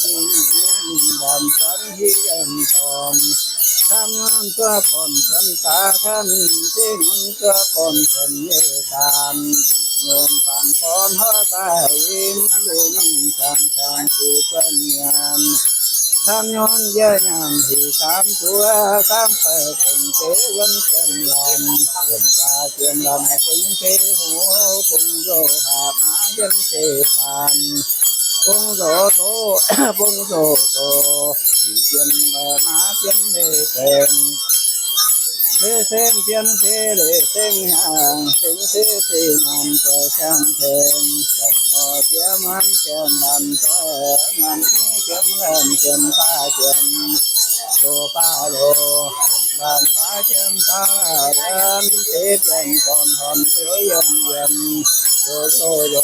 ยิงดำฝันที่ยังทองทำงานตัวคนฉันตาขันที่มันตัวคนฉันเยตามโยนผ่านคนหัวใจมันดูน้องช่างช่างคือเป็นงานทำย้อนเยอะงามที่สามตัวสามเปิดเป็นเทวันเป็นลำเป็นตาเทียมลำเป็นเทหัวคงโยหาหายันเทปานคงโยโตคงโยโตเทียมแบบมาเทียมเดเป็นเลเส้นเทียมเทเลเส้นห่างเส้นเทเส้นมันก็ช่างเพลงลำนอเทียมมันเทียมลำก็มันเทียมลำเทียมตาเทียมโลปาโลลำปาเทียมตาเทียมเทเทียมก่อนหอมเสียเย็นเย็นโยโยโย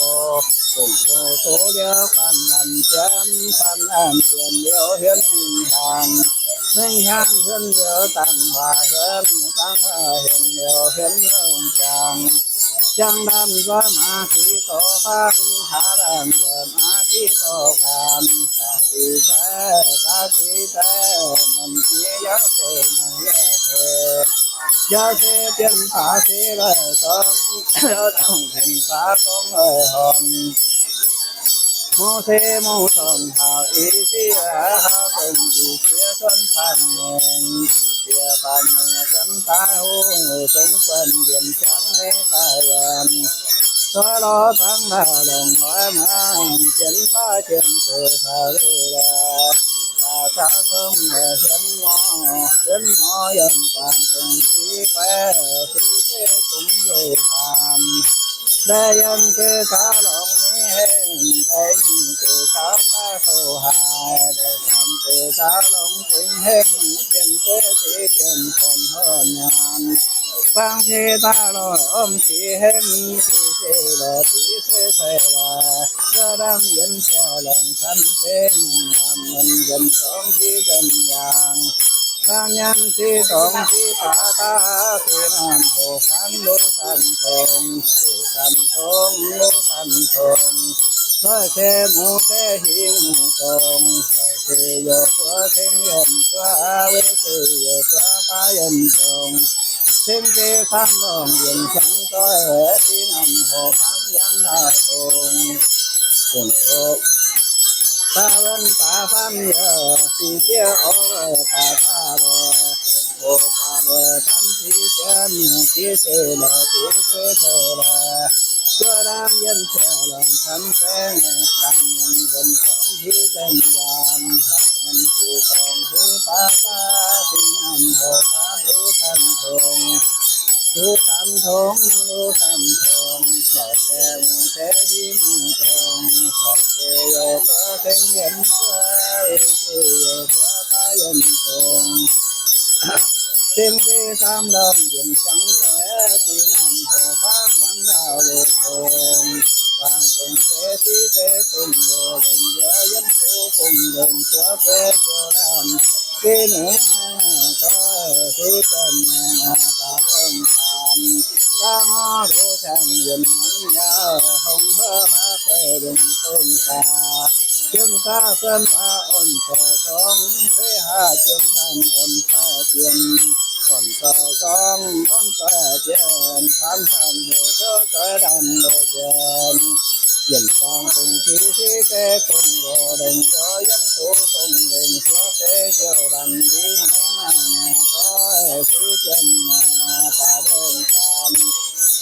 คงโตโตเดียวกันลำเทียมพันลำเทียมเดียวเห็นห่างนึ่งห่างเห็นเดียวตั้งว่าเห็นตั้งว่าเห็นเดียวเห็นลงจางจังดำก็มาที่โตพันหาดำเดินมาที่โตพันตาตีแต่ตาตีแต่มันเสียยาเสมันยาเสยาเสเตียนผาเสเลยต้องเป็นผาต้องหอมโมเสโมทองหาอีเสียหาเป็นอีเสียชนพันเองเสียพันเองฉันตายหูสงเป็นเดือนจังไม่ตายวันตลอดทั้งดาวลงน้อยมาเจ็นฟ้าเจ็นเสือสาวเรือตาสาวสมเด็จฉันมอยันต่างเป็นสีแปรสีเทตุ้มโยธามได้ยันเกสาลงนี้เฮงได้เกสาตาโซหายได้ทำเกสาลงถึงเฮงเป็นเกสีเป็นคนหอนงานฟังที่ตาลอยอมสีเฮงสีเสลสีเสเสลกระดำเย็นแช่ลงทันเป็นงามเงินเงินสองที่เป็นอย่างทางยันที่สองที่ตาตาที่น้ำโผขันลุสันทงสุสันทงลุสันทงซอยเทมูเทหิงทงซอยเทโยกัวเทงยันกัวเวเทโยกัวปายันทงเทงเทสามลองเย็นสังต้อยที่น้ำโผขันยังได้ทงคงโตตาวันตาฟันเยอะสีเจียโอตาตาลอยโอตาลอยทันทีเจนที่เจลที่เจเจลตัวดำยันเจลงทันแสงลำยันยันสองที่เป็นยามยันที่สองที่ตาตาที่น้ำหัวทานดูทันทงดูทันทงดูทันทงสอดแทงแทหิมทงสอดเทโยก็เทงยันเทโยก็พายันทงเต็มที่สามดำเย็นจังแท้ที่น้ำหัวฟ้ายังดาวโลกงฟังเป็นเตที่เตคุมโยเล่นเยอะยันโตคุมเดินตัวเปโจดันที่เหนือก็ที่เป็นตาเริ่มทำตั้งดูจังเย็นมันยาวหงเพื่อมาเกิดต้นตาเชื่อมตาเส้นผ้าอ่อนเธอสองเพื่อหาเชื่อมนันอ่อนผ้าเทียนอ่อนเธอสองอ่อนผ้าเทียนพันพันหัวเธอเธอดันโลเทียนยันฟังคงที่ที่เตะคงโดเด่นเจอยันตัวคงเด่นชัวเตะเจ้าดันดีแม่งานก็สีเทียนตาเดินตาม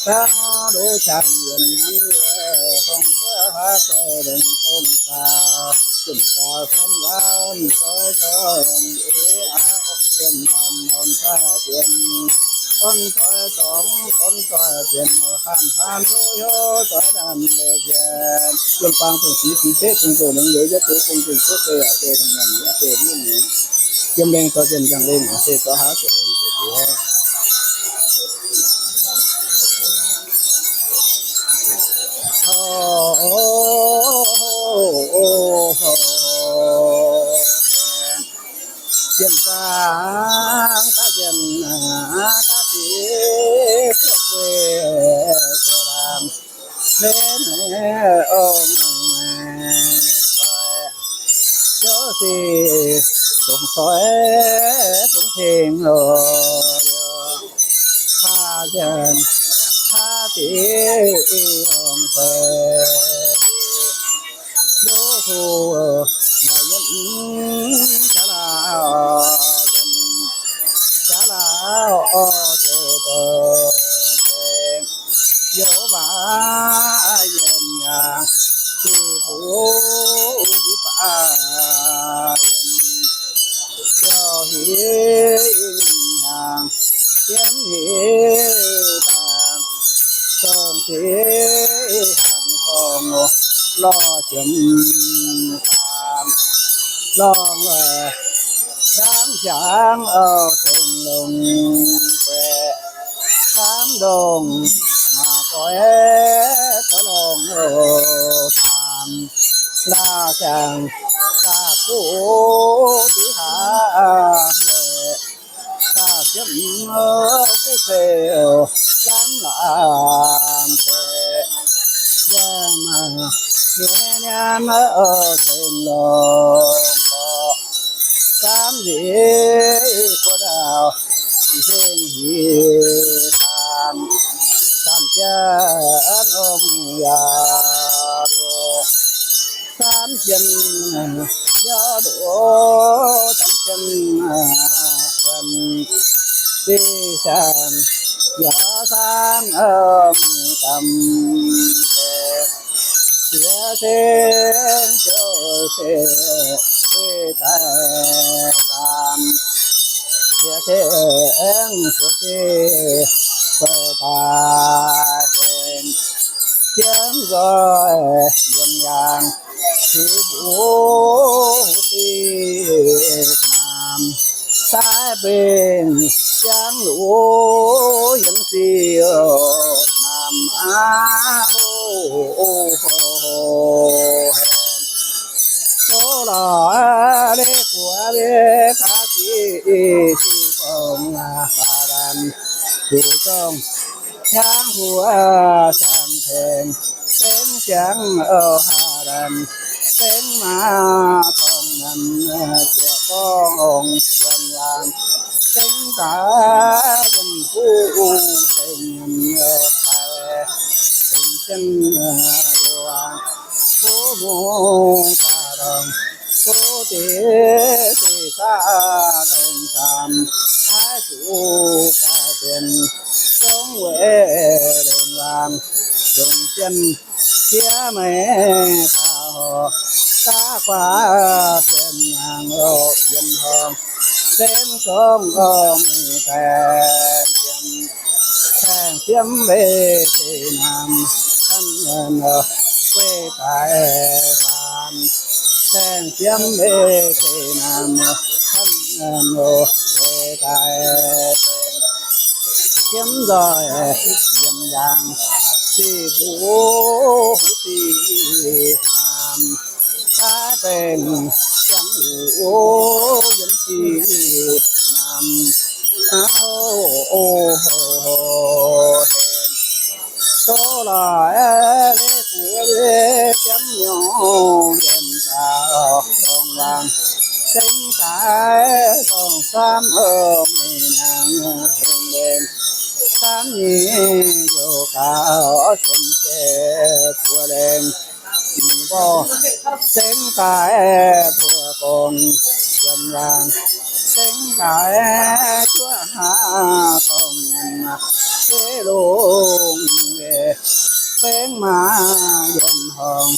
ตั้งดูฉันยันนั้นเย่คงเพื่อหาเกิดต้นตาจุ่มตาสันวันต้อยต้อยอาอกเทียนมันนอนตาเทียนคนต้อยสองคนต้อยเทียนข้ามผ่านโยโย่ต้อยดำเลยเทียนจนฟังตรงสีเตะคงตัวหนึ่งเยอะจะตัวคงเป็นตัวเตะเตะทำงานเนี้ยเตะที่ไหนเยี่ยมแรงตัวเทียนจังเลยเตะตัวหาตัวเองเตะตัวโอ้เจียนฟางตาเจียนตาสีพวกเวโซดามเล่นอง สิสงสอยสงเพลงเข้าเดินข้าตีองเปโยทูนายันชะลายันชะลาเจโตโยบายันยาสิหูวิปายันเจ้าเฮียงเขียนเฮตาทรงเทหังกองรอจนตามลองดังจางถึงลงแควสามดงมาปล่อยก็ลองตามลาจังตาผู้ที่หาตาเสียมผู้เสียวล้ำลามเทยามาเนียมาถึงลงก็สามดีก็ดาวเสียงฮีตามสามเจ้าองยาโดสามเจนยาโดสามเจนคนสิสันยาสามกำเสียเสียงโจเสียเวทสามเสียเสียงโจเสียเวทเสียงเสียงรอยยันยางที่บูสีนามสายเป็นยังหลูยันเสียนามโอ้โหโซลาเล็กหัวเล็กขาสีสีฟองฟาดันดูจ้องช้างหัวช้างแทงเป็นจังหาดันเป็นมาทองนั้นเจ้าต้องวันวางเป็นตาเป็นผู้เป็นตาเป็นจังดวงผู้มองตาดองผู้เตตาดงจำท้ายสู่กาเป็นจงเวเดินวางจงเช่นเสียแม่ตาหอตาขวาเส้นยางโรยันหอมเส้นสองมีแทงเทียมแทงเทียมเวทีนำท่านเงินเวตายฟานแทงเทียมเวทีนำท่านเงินเวตายเทียมดอยเยี่ยมยางสีบูสีหามตาเป็นจังหูยันสีนำโอ้เห็นโตลาเล็กหัวเล็กจำยองเย็นตาตองวางเส้นตายต้องสามมีนางเห็นเด่นสามนี้อยู่ขาวจนเจ็บหัวแดงบ่เส้นตายผัวกงยันวางเส้นตายชั่วหาต้องเงินเสลงเส้นมายันห้อง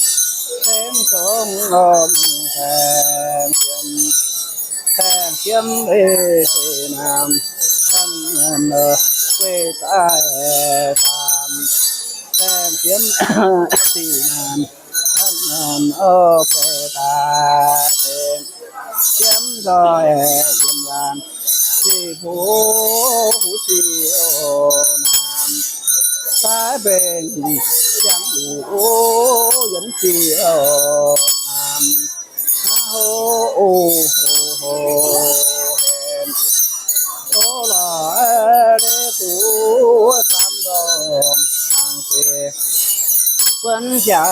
เส้นสงมีแทงเทียมแทงเทียมสีนำท่านเงินเวตายตามแทงเทียมสีนำท่านเงินเวตายเทียมดอยยิมยานสีผู้สีนำสายเป็นจังหูยันสีนำโอ้โหเห็นโตลาเล็กตัวสามดองทางเสียเปิ้นจา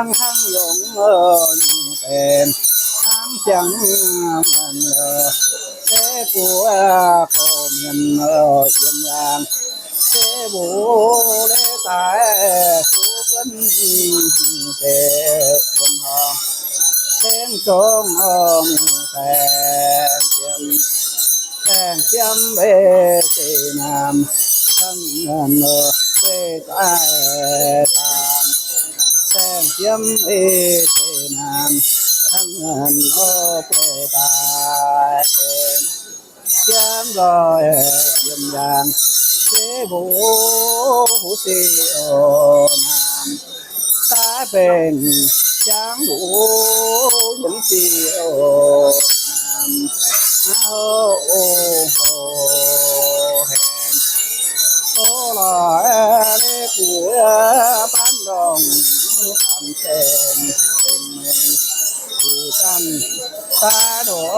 งทั้งยงนี่เป็นน้ำ chẳng ngàn thế của cô miền yên nhàng thế bố lễ tại phú vân thế quân hồng tên sông sen bê tê nam thân ngàn quê tại tàn sen bê tê nam thân ngàn quê tại chém rồi dùm vàng thế bố hữu sĩ nam ta bên tráng đủ những siêu nam hèn ô là lê của bán đồng tạm sen tình phù tâm ta đổ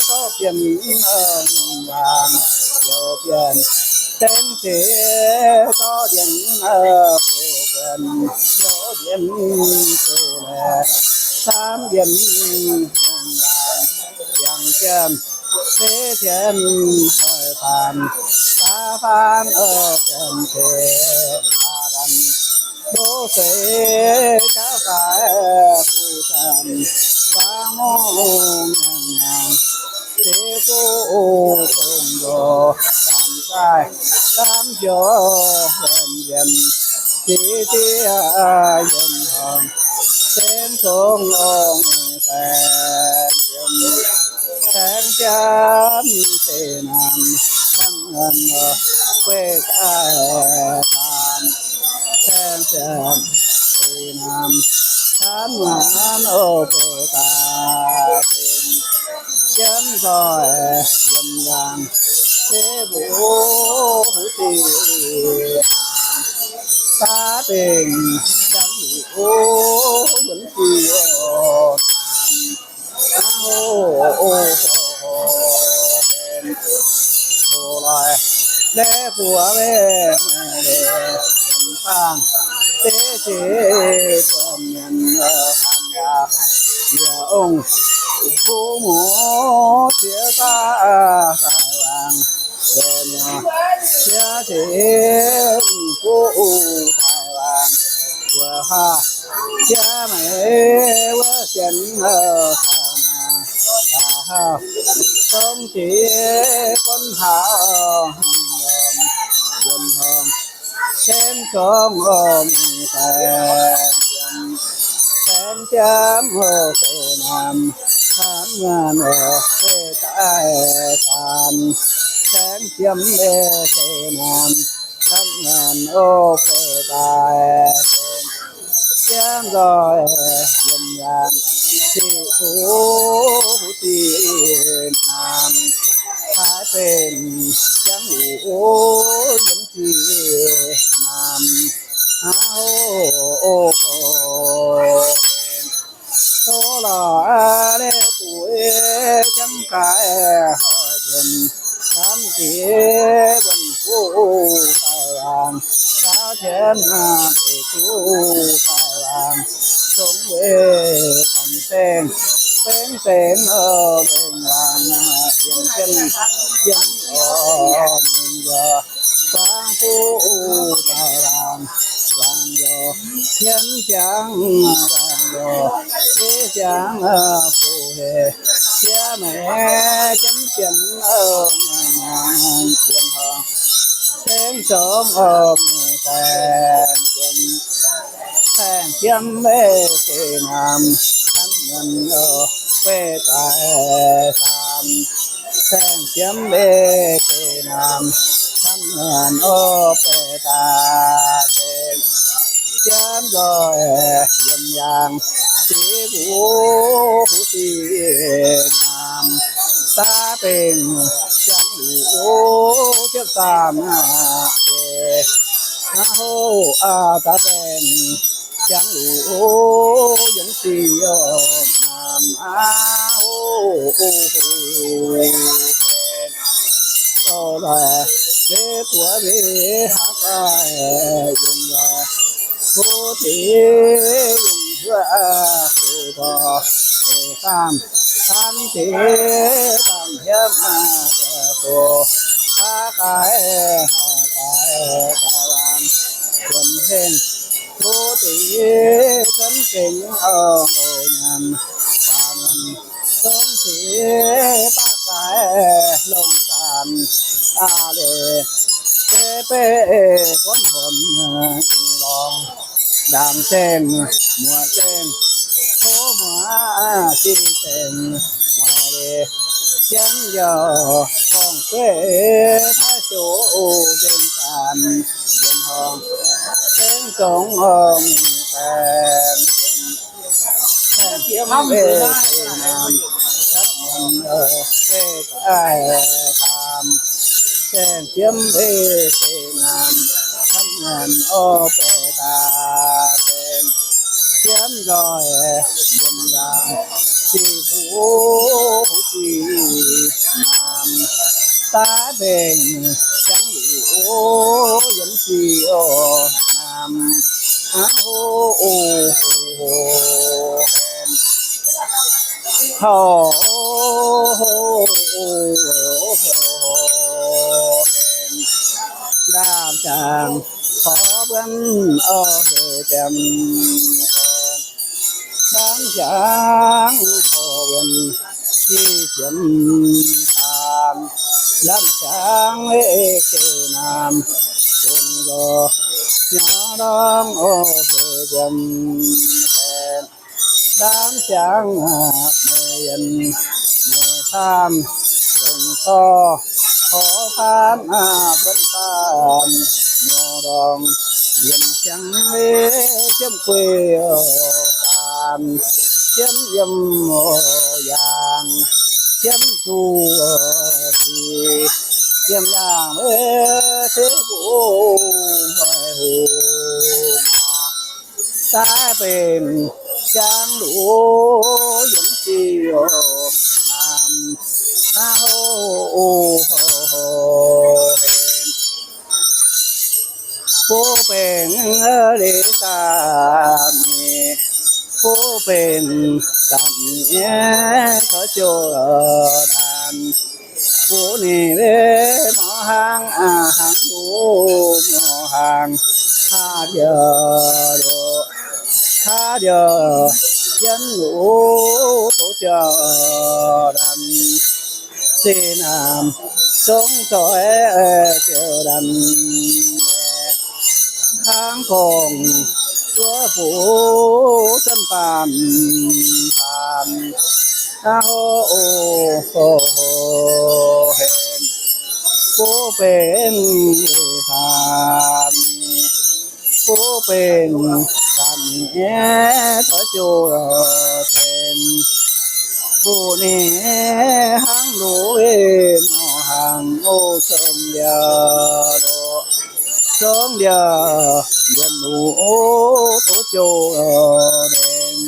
có tiền vàng dầu tiền tên thế có điện phù gần dấu điện phù lệ tám điện vàng vàng chân thế chân hỏi phàm ta phan chân thế ta đành đô sẽ cáo phải phù trần và mong nhàng thế cô cùng đồ làm sai tám chỗ gần gần chỉ dân hồng tên xuống ông sen chấm tề nam thân ngân quê cái tàn sen chấm tề nam thân ngân quê ta tình chấm rồi dầm vàng thế bố hữu tì ta tình chẳng đủ những chi lễ của về làm phang tế chế còn nhận hàng nhà nhà ông phú mộ chia ta tài vàng về nhà chia chế phú tài vàng vừa ha cha mẹ vừa chân không chỉ con hào dần hồng xem con xem chấm hồ tề nam tháng ngàn tề tại tàn xem chấm tề nam tháng ngàn tề tại chém rồi dần dàng thị phú tiền nam thái bên chẳng đủ những chi nam số là lễ tuổi chẳng cái hỏi tiền tám tía quân phu tài vàng sáu chén để chú tài vàng sống về thành sen sen ở bên vàng yên chân dân ở mình giờ sáng phu tài vàng vàng giờ thiên trắng vàng giờ thế trắng phù hệ cha mẹ chấm chấm ở ngàn tiền hồng thêm sớm ở sen chấm bê tề nam thân nhân ở quê tại tam sen chấm bê tề nam thân nhân ở quê ta tên chấm rồi dầm vàng chỉ vũ tiền nam ta tình chẳng đủ chiếc tam về hô ta tình chẳng đủ những gì nam rồi lễ của vị hát bài dùng vô thị dùng thưa sự thọ tam อันติตามเทียมโตข้ากายกาวันจนเห็นทุติจนเก่งงานบางสงสีปากายลงสานอาเลเปคนหนลองดังเส้นมัวเส้นโอ้มัวสีเส้นมัวเลยังยอของเป้ท้าโจเป็นการเย็นหอมเป็นจงหอมแต่เทียมเวทีนามชัดมันเวทไอตามแจ้งเทียมเวทีนามชัดมันโอเปตาเป็นเทียมลอยยันยางสีผู้สีนามตาเบ่งจังอยู่ยันสีโอนามโอ้โดามจางขอเบิ้นจำดามจางขอเบิ้นที่เขียนตามดามจางเนามจงรอยาดองจำดามจางเมยันเมตามจงต่อขอพานเบิ้นตามโยดองเยี่ยมจังเจียมคุยตามเจียมยำอย่างเจียมสูสีเจียมอย่างเทกูหูตาเป็นจังหลูยันสีนามโผู้เป็นเดชามีผู้เป็นกัมเอก็โจดันผู้นี่เวมหังหังดูมหังข้าเดียวข้าเดียวยันหลูตัวเจ้าดันสีนามสงสอยเจ้าดันทางคงตัวผู้จนปานเห็นผู้เป็นทานผู้เป็นกันขอจูเทนผู้นี้หังรู้มหังโอชงเดียวสองเดียวยันหนูตัวโจเด่น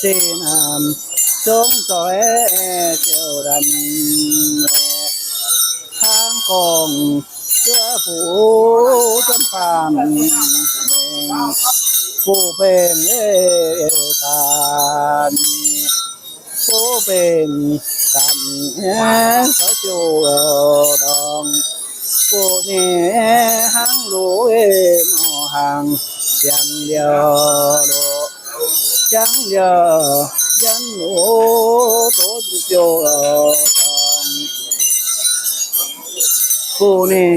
สีนามสงสอยเจ้าดันทางกองเจ้าผู้จนปานผู้เป็นตาผู้เป็นกันขอจูดองผู้นี้หังรู้มหังยันเดียวยันเดียวยันโอตัวโจดองผู้นี้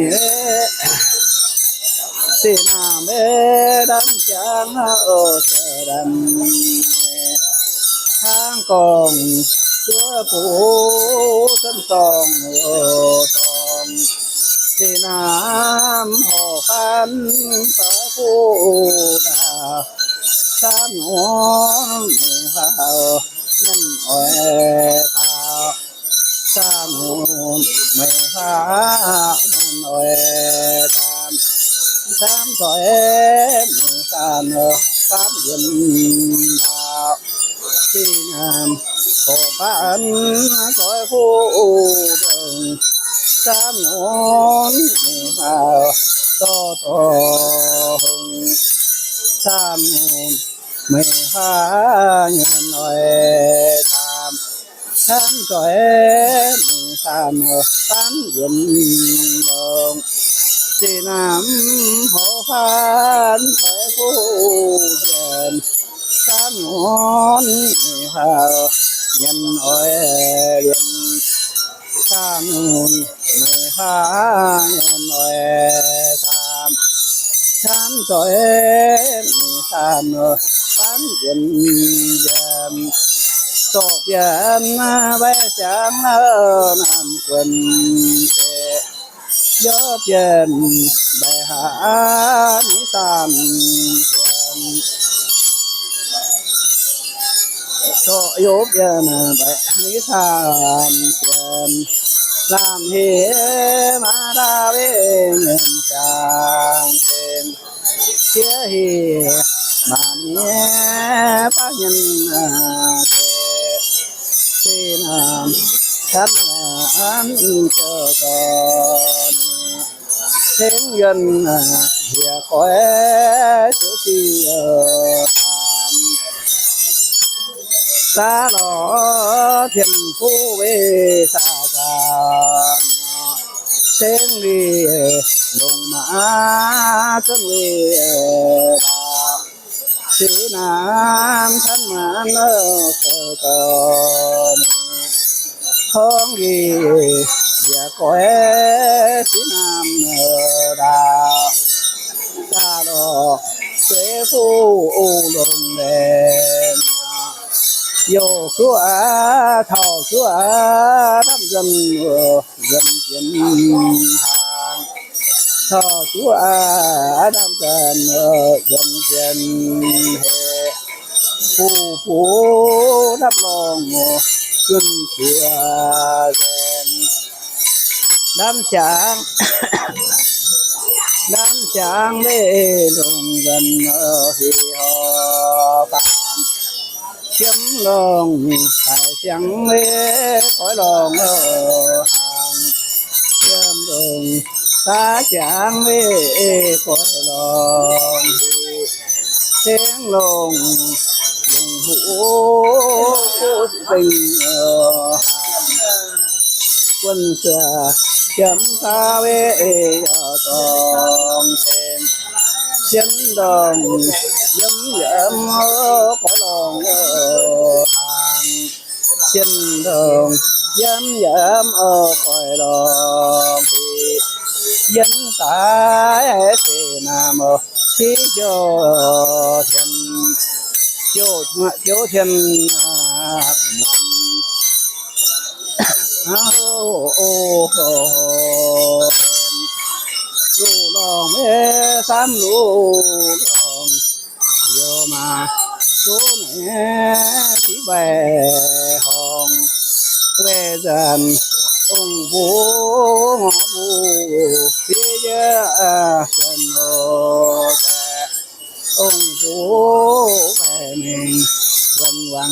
สีนามดังจังเสดันทางกองตัวผู้ทั้งสองสีนามห่อพันพระผู้ดาสามหัวไม่เฝ้านั่นอ้อยเท้าสามหัวไม่เฝ้านั่นอ้อยตามสามสอยไม่การสามเย็นดาวสีนามขอพันสอยผู้ดึงสามหนไม่เฝ้าต่อหงสามหนไม่พาเงินหน่อยท ท่านก็มีท่านท่านยืนลงที่น้ำหัวพันไปผู้เย็นท่านหอนหาเย็นอ้อยเย็นท่านไม่หาเย็นอ้อยตามท่านก็มีท่านท่านเย็นเย็นตกเย็นใบจางน้ำคนเตยอบเย็นใบหานิทานเย็นโตยบเย็นใบนิทานเย็นลามเฮมาดาเวเงินจางเต็มเสียเฮมาเนียปัญญาเตที่น้ำฉันเจอก่อนเสียงยันเหียคอยจุที่ตาหล่อเทียนผู้เวสาจารเสียงดีลงมาจนเวดาสีน้ำฉันมันเจอก่อนของดีอย่าคอยสีน้ำดาตาหล่อเสียผู้ลงแดงโยชัวเท่าชัวทำจนเย็นเย็นทางเท่าชัวทำจนเย็นเย็นผู้รับรองขึ้นเสือแดงน้ำจางน้ำจางเล่ลงกันที่หอปานเชื่อมลงใส่เสียงเล่คอยลองห่างเชื่อมลงตาจางเล่คอยลองเสียงลงหูสิ่งquân xưa chấm ta về tòng thêm chân đồng dấm dẫm cõi lòng hàng chân đồng dấm dẫm cõi lòng thì dân tại thì nam chỉ cho thiên chỗ thiênลูลองเมื่อสามลูลองโยมาสูนที่ใบห้องเวจันองค์ผู้หอบูเสียจันโอแต่องค์ผู้แผ่เมงวันวัง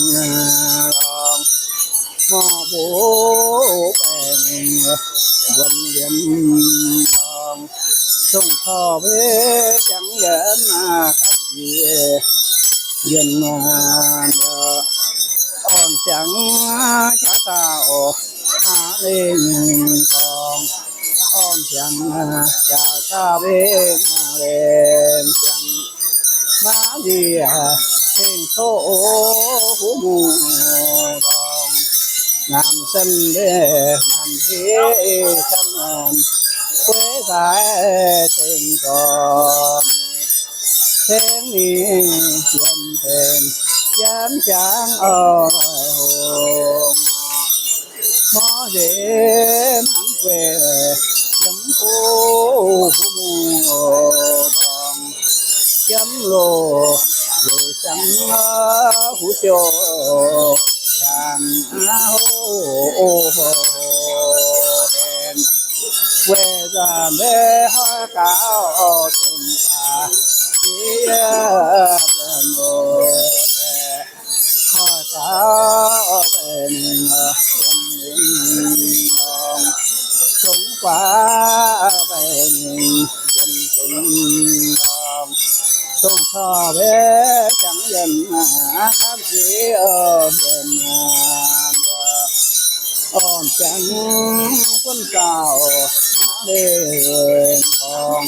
ลองหอบูแผ่เมงวันเดียมลองส่งข้อเวจังเยินมาครับเย็นมาเยอะอ่อนจังชะตาออกหาเล่นกองอ่อนจังชะตาเวมาเล่นจังมาเดียเพ่งโตหูมูกองนำเส้นเล่นำเที่ฉันเว้ยสายเต็มก่อนเพลงนี้เขียนเพลงย้ำจางอ่อยหงหมอเดมันเวย้ำผู้ผู้มูทองย้ำโลเวสังหูโจช่างโอ้โหเวจาเมหากาวตุนตาเสียเป็นโมเตหากาวเป็นวันนิ่งองสงฟ้าเป็นยันเป็นองสงข้าเวจังยันคำเสียเป็น จังคนเก่าเดินของ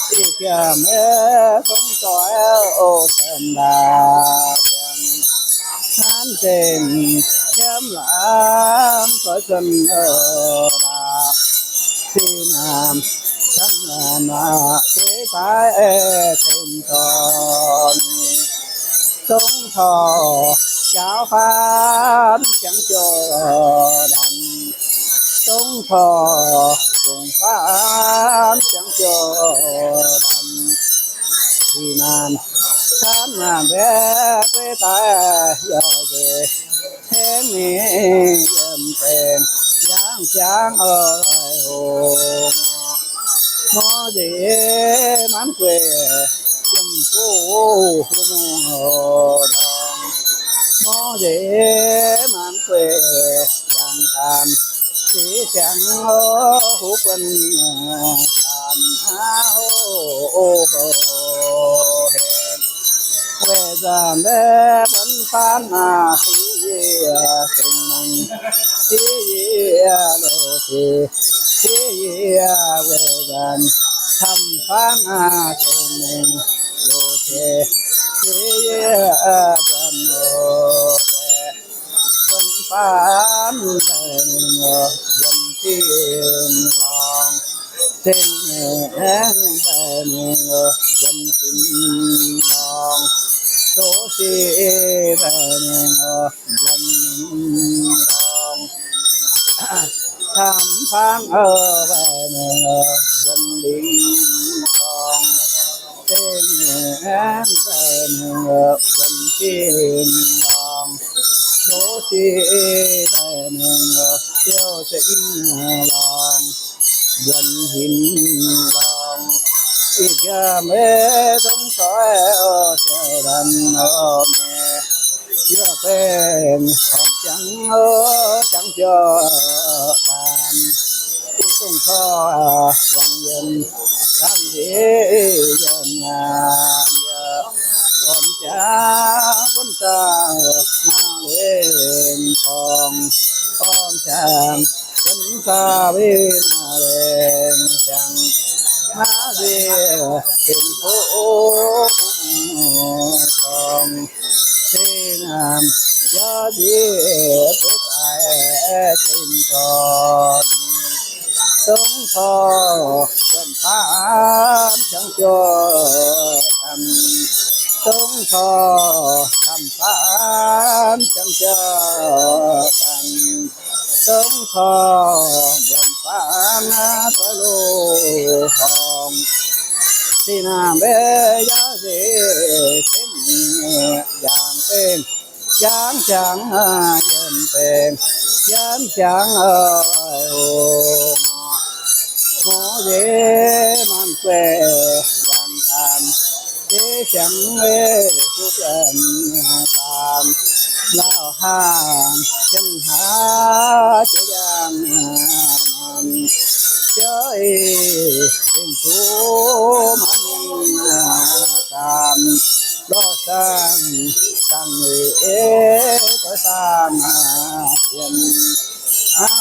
ที่แก่แม่สงสอยโอเสนดาจังท่านเจนเข้มหลามก็จนดาที่นามทั้งนาเสียไปเต็มตอนสงทอเจ้าฟ้าจังโจดันสงทอสงฟ้าจังโจดันที่นานท่านงามแพ้ไปตายยอเจเห็นนี้เยี่ยมเป็นยางจางโหมอเดมันเกวยิ่มผู้หูดองมอเดมันเกวยังตามสีจังหูเป็นตามหาโอ้เห็นเวจามเดบันพานมาสีเยียสิงสีเยียโลสีสีเยียเวกันทำพานมาสิงโลสีสีเยียบันโลบันพานเดินยันที่ลองสิงแห่งเป็นยันสิงลองโสสีเป็นวันลองทำพังเป็นวันลิงลองเต้นแห่งเป็นวันที่ลองโสสีเป็นเที่ยวสิงลองวันหินลองอีกแม่ต้องสอยเจ้าดันแม่เยอะเป็นของจังจังเจอดันที่ต้องขอยังเย็นทำดีเย็นงามเยอะคนจ้าคนตามาเล่นของพร้อมจางคนตาเวนาเล่นจังมาเดียเป็นผู้ทองที่นามยาดีไปตายทิ้งก่อนสงทอวันพานจังโจทำสงทอทำพานจังโจทำสงทอวันพานตัวลูกหองที่นามเบยาเสเป็นอย่างเป็นอย่างจังเย็นเป็นอย่างจังหมอเยมันเกวยังตามเจจังเวทุกอันตามแล้วห่างฉันหาเจยังมันเจ้ยเป็นผู้มันตามรอสร้างตั้งก็สร้างเย็นเอา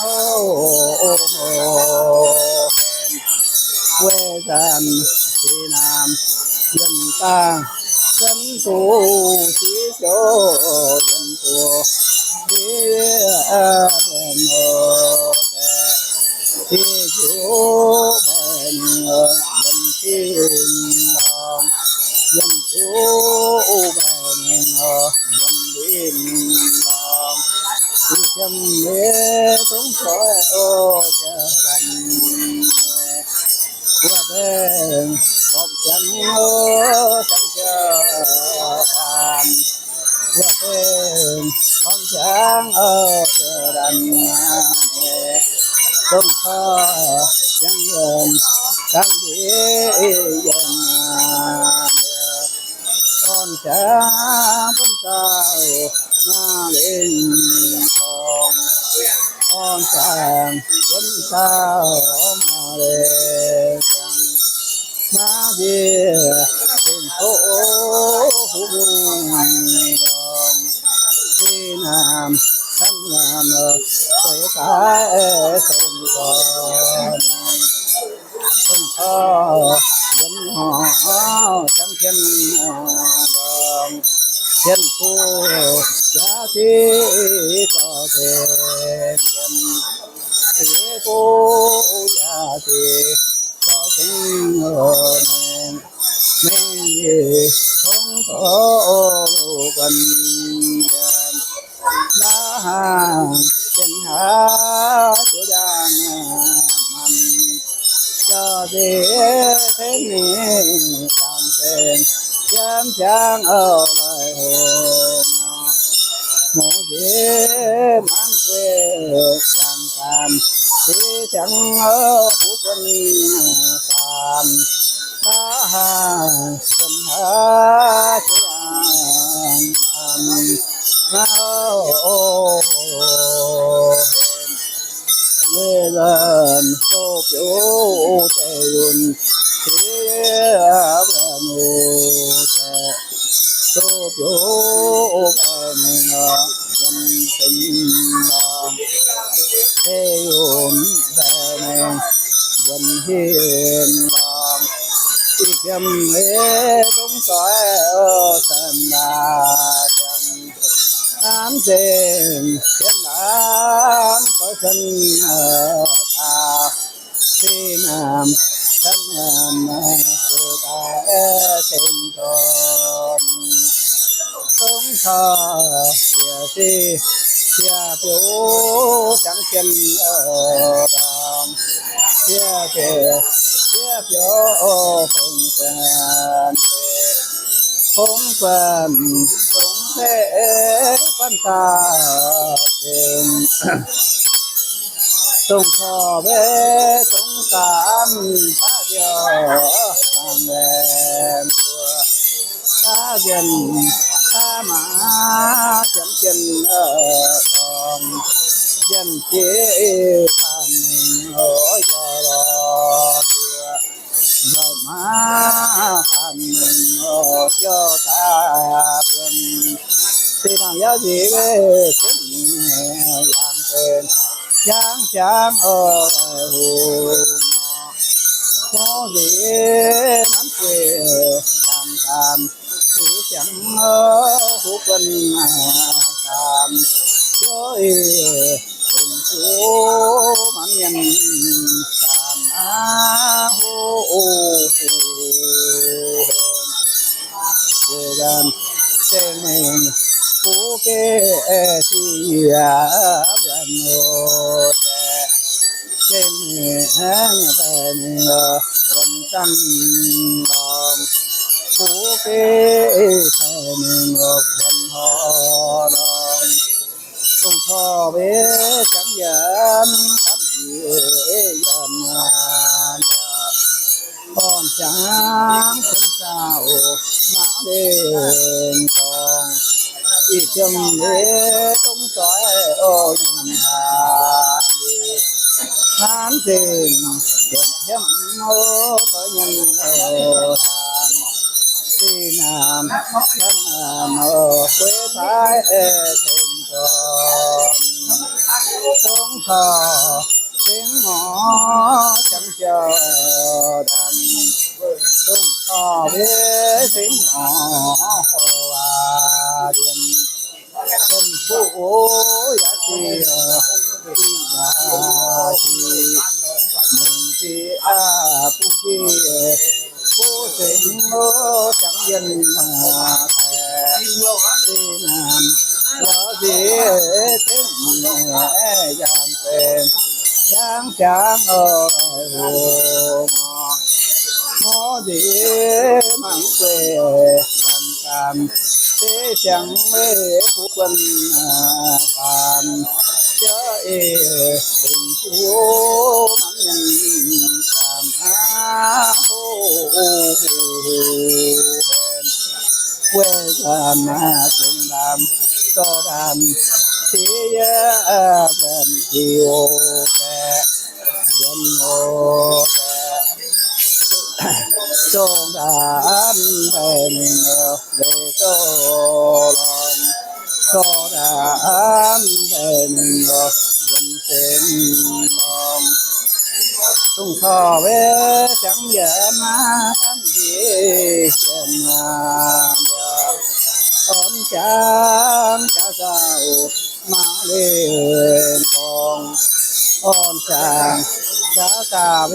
เวกันที่นามเย็นตาฉันตูที่โจเย็นตัวที่เป็นโอแต่ที่จูเป็นยันที่ลองยันจูเป็นยันดินลองที่จำเมื่อต้องคอยโอเจริญว่าเป็นขอบจังจังเจริญว่าเป็นของจังเจริญต้องขอยังเงินทั้งดียังก่อนจะพ้นเจ้ามาเล่นทองก่อนจะพ้นเจ้ามาเล่นมาเดียเป็นโตหูดองที่นามท thân quay cái tên con không có dân họ trong chân đồng chân phu giá trị có thể chân thế phu giá trị có tình hồn mình không có cần lá hàng chân há chỗ đang mặn cho thế thế này càng tên dám chẳng ở lại hồn một đêm mang quê càng tàn thế chẳng ở phú quân tàn lá hàng chân há chỗ đang mặn quê lên tô biểu chạy luôn thế bên trẻ tô biểu bên dân tình lòng thế luôn bên dân hiền lòng chỉ chăm lễ cũng soi ở thân là chân ám tiền thiên ám có thân ta khi nam thân người ta thêm con sống thọ địa si địa biểu chẳng chân ở đồng địa kề địa biểu phong phần thế văn ta tung thọ về tung tam ta điều hàng đêm ta dân ta mã chẳng chân ở đồng dân chế thành ở giờ đó rồi má thành cho ta quên thì nào giáo gì về cũng làm quên chán chán ở hồ có gì nắm quê làm tàn chỉ chẳng ở hồ quân tàn chơi tình chú mãn nhân tàn về gần trên mình phú kê thì gần ngô trên mình gần trăm lòng phú kê mình gần họ lòng cùng thọ với chẳng dẫn thắm dần con chẳng không sao mà đến con chỉ châm lễ không trói ô nhìn hà hán tình hiểm hiểm mô có nhân ở hàng thì nam thân ở quê thái thêm con sống thọ tiếng ngõ chẳng chờ đàn tung thọ biết tiếng ngõ hòa điện chân phụ giá trị giá trị mình thì phụ chi phụ sinh mô chẳng dân thề thì nam có gì tiếng nhẹ dàn tên chẳng chẳng ở hồ ngõ gì mang quê làm cam thế chẳng mê phụ quân cam chớ tình chúa mang nhân cam quê làm cùng làm cho đàm thế gần chiều dân ô cho đàn thèm về cho lòng ก็ดามเป็นวันเส้นมองตุ้งข้อเวจังเยอะมาตั้งเยี่ยมมาอ่อนจางจะเจ้ามาเล่นกองอ่อนจางจะกาเว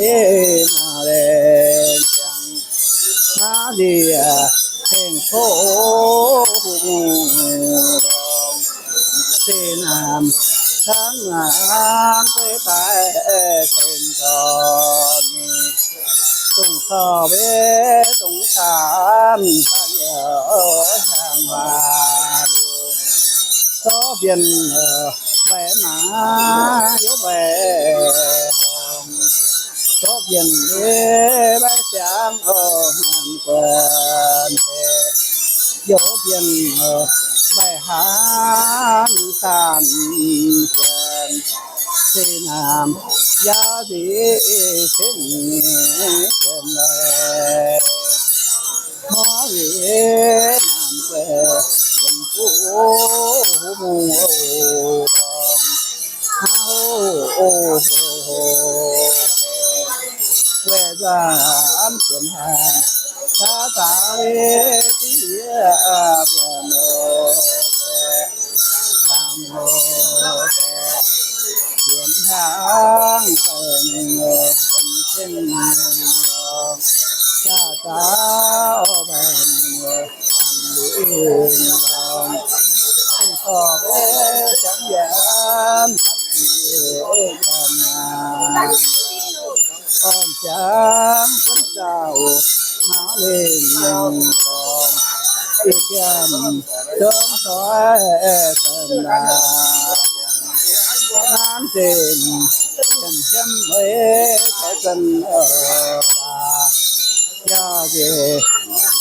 มาเล่นจังนาเดียเพ่งโชหูรองเสนามทั้งงานไปไปเพ่งจอนตุ้งข้อเวตุ้งสามปัญญาทางมาดูก็เปลี่ยนไปมาโยไปหอมก็เปลี่ยนไปเสียงน้ำเปินเทโยเปลี่ยนไปหาสานเปินสีน้ำยาสีเส้นเกินเลยหอวีน้ำเปินผู้มูดองเฮาโอ้โหเวลาอันเสียนหาตาตาเรที่เปียโนตังโมเสียนทางเป็นคนเช่นตาตาเป็นอันลืมขอเวจังยามทันยามก่อนจามคนเจ้ามาเล่นกองอีกยามจอมถอยเถินดาน้ำเต็มเข้มเอ๋ใส่กันยาเจ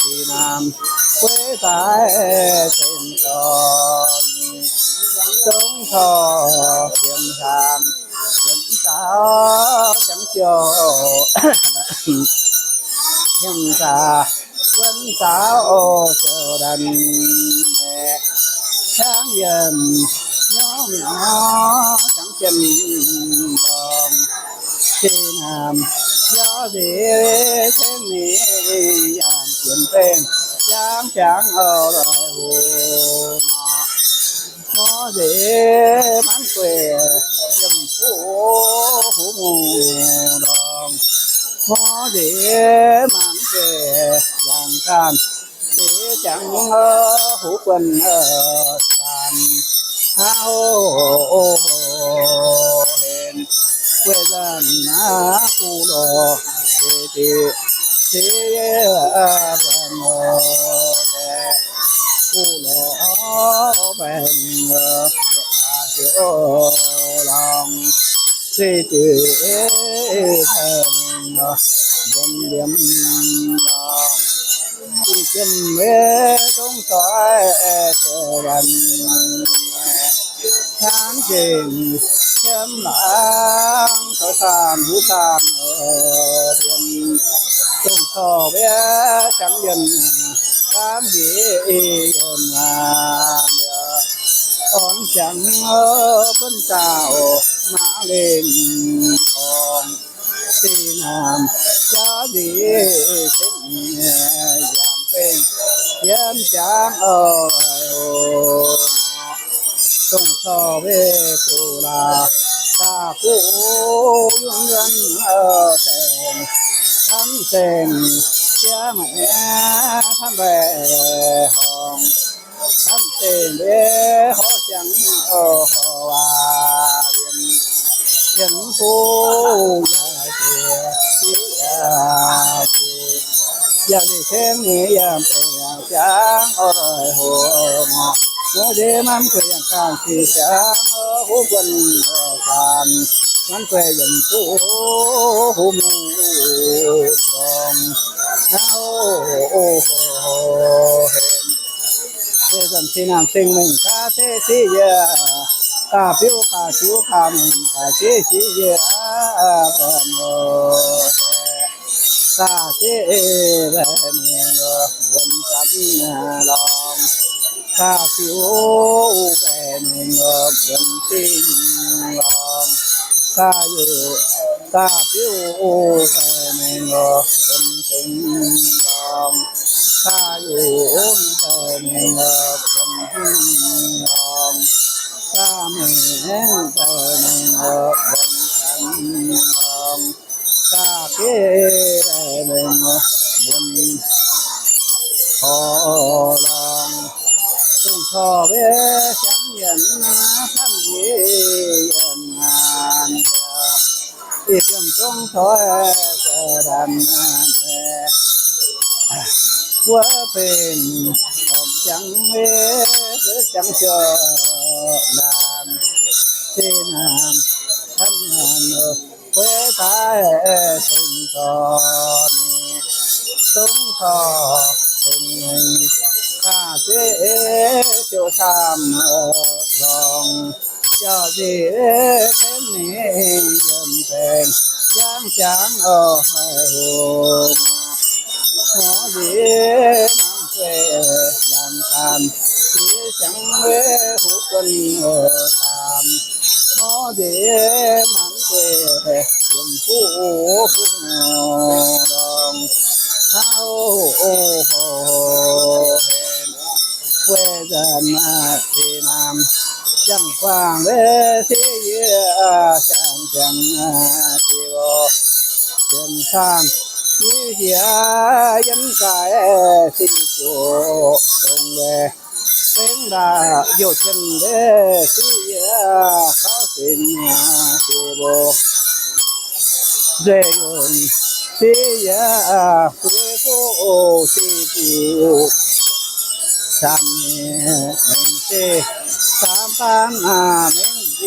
ที่น้ำเว้ตายเส้นตอนจงทอเพียงทางเพียงสาวจังเจียวเพียงตาวันสาวเจ้าดันแม่ช้างเย็นย้อมหยอจังเจนบองที่น้ำยาดีเท่มียามเปลี่ยนแปลงยามจางลอยหัวหมอเดมันเกวยยำผู้หูมูดองหมอเดมันเกวยอย่างการเดจังหูกวนกันเฮาเห็นเวลาหน้ากูรอเสียเสียเป็นโมแต่กูรอเป็นอาเสียลองเสียเป็นบนเดียมลองที่เข็มเวทงสอยเจริญทางเก่งเข้มหลังเขาสามหูสามเพียงจงขอเวจังยันตามเดียนมาอ่อนจังเพิ่นเจ้ามาเล่นของสีน้ำยาดีเช่นอย่างเป็นเยี่ยมจางต้องชอเวสุราตาคู่ยุ่งเงินแสงทำแสงเชื่อแม่ทำแบห้องทำเต็มเวหอจังว่าเรียนผู้ใหญ่เสียที่อยากได้เช่นนี้ยามเป็นอย่างจางหัวโมเดมันเกยการที่จางหูกวนกันมันเกยผู้หูมูกองเอาเห็นเรื่องที่นางสิ่งหนึ่งคาเทสิเยกาผิวกาชิวคามิกาเชสิเยเป็นโมกาเทเป็นบนจันลอง ข้าผิวแก่หนึ่งบนทิ้งลองข้าอยู่ข้าผิวแก่หนึ่งบนทิ้งลองข้าอยู่แก่หนึ่งบนทิ้งลองข้าไม่แห้งแก่หนึ่งบนฉันลองข้าเกแก่หนึ่งบนขอลองจงขอเวชังยันนาทั้งเย็นงานอีกยังจงถอยเสดันแท้ว่าเป็นผมจังเวจังเจอดานที่นานท่านงานเวตายสิ่งตอนนี้ต้องขอเป็นหนึ่งข้าเจ้าสามลองเจ้าที่เป็นนี้ยันเป็นย่างจางให้หูหอดีมันเวยันกันที่จังเวหุกันตามหอดีมันเวยันผู้ผู้ดองเอาเห็นเวจันมาสีนามจังกว้างเวทีเยจังจังทีโวเต็มทางที่เสียยันกายสิโจตรงเวเป็นดาโยชนเวทีเยเขาสินทีโวเจยุนที่ยาเพื่อผู้ที่ผู้ทำหนึ่งเสสามพันหนึ่งเจ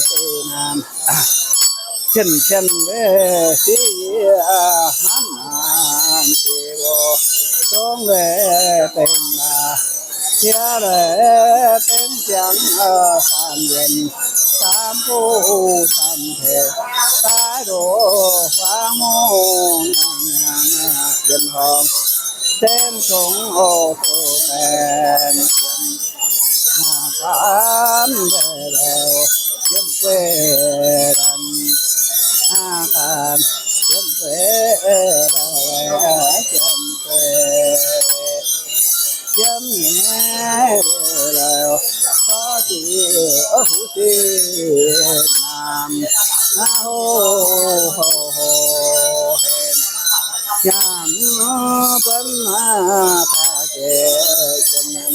สนามเช่นเวที่มันเทวทรงเวเป็นมาเชื่อเวเป็นจังสามเย็นสามผู้สามเทตายโดฟ้าโมงเย็นหอมเส้นสงโอโตแฟนมาการเดวเยี่ยมเวรันอาการเยี่ยมเวรันเยี่ยมเวเยี่ยมแง่แล้วก็ที่หูที่นามโอ้โหเห็นยามเป็นมาตาเจจำนั้น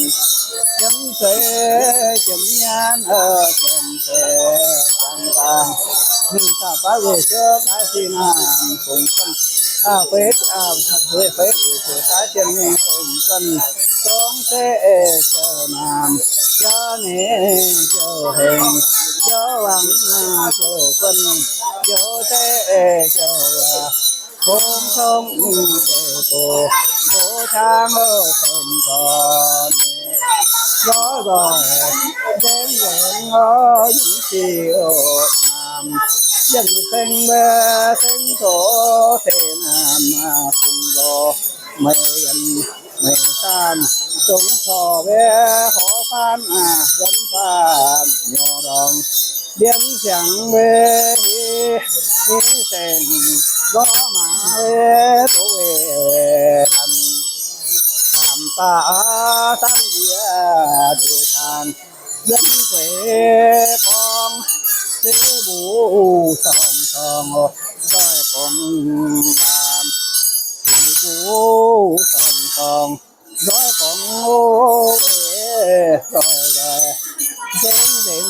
จำเสจำยานจำเสจำตางนึกตาไปเวเจอตาสีน้ำคงกันเฟสเฟสตาเจมีคงกันต้องเสเจ้านามเจ้าเนเจ้าเฮงเจ้าหวังเจ้าคนเจ้าเสเจ้าคงทรงเจ้าโบทางเป็นก่อนร้อยร้อยเด้งเด้งยิ่งเสียวน้ำยังเซ็งเบเซ็งโตเทน้ำคงรอไม่ยันไม่ตานจงขอเวขอพันวันฟ้ายอดองเดียนเสียงเวเส้นก็มาเวตัวเวรันทำตาตั้งเยียดูทานเดินเวปองเสบูสองทองด้อยปองตามเสบูสองทองด้อยปองด้อยด้อยเด้งเด้ง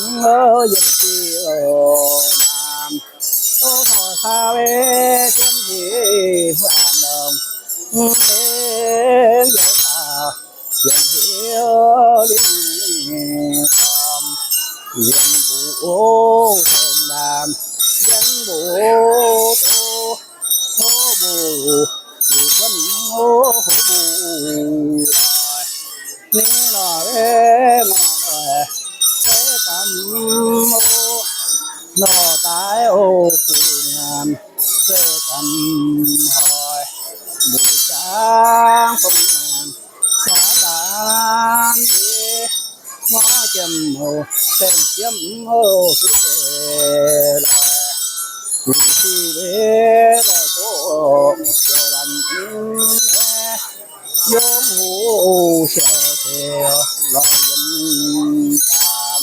ยึดเกี่ยวน้ำโอ้ขอสาเวเทียมดีวางลงเทียมยาเทียมเหียวลิ้นทองเลี้ยงบูทองดำเลี้ยงบูโตโหบูบูบันโหบูนี่หน่อยหน่อยเจ้ากำโมหน่อตายโอ้ผู้งามเจ้ากำหอยบูจางปงงามชาตานเดี ยมโอสุเตละกุสิเวละโตโยรันโยมหูเสเทลอยยันตาม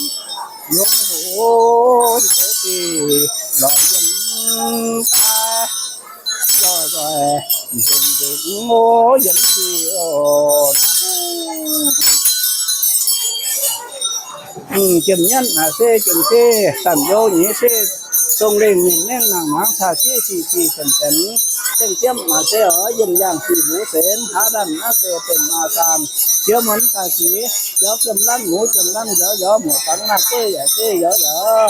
โยมหูเสทีลอยยันตาจอยจอยจึงจึงโมยันทีโอchìm nhân xe chìm xe sẵn vô nhé xe sông lên nhìn neng nàng máng thả xe chỉ sẵn sẵn chân chém xe ở dân giang chỉ bố xến há đàn xe tình sàn chứa mấn ta chỉ gió chầm lăn ngủ chầm lăn gió gió mùa tắn xe gió gió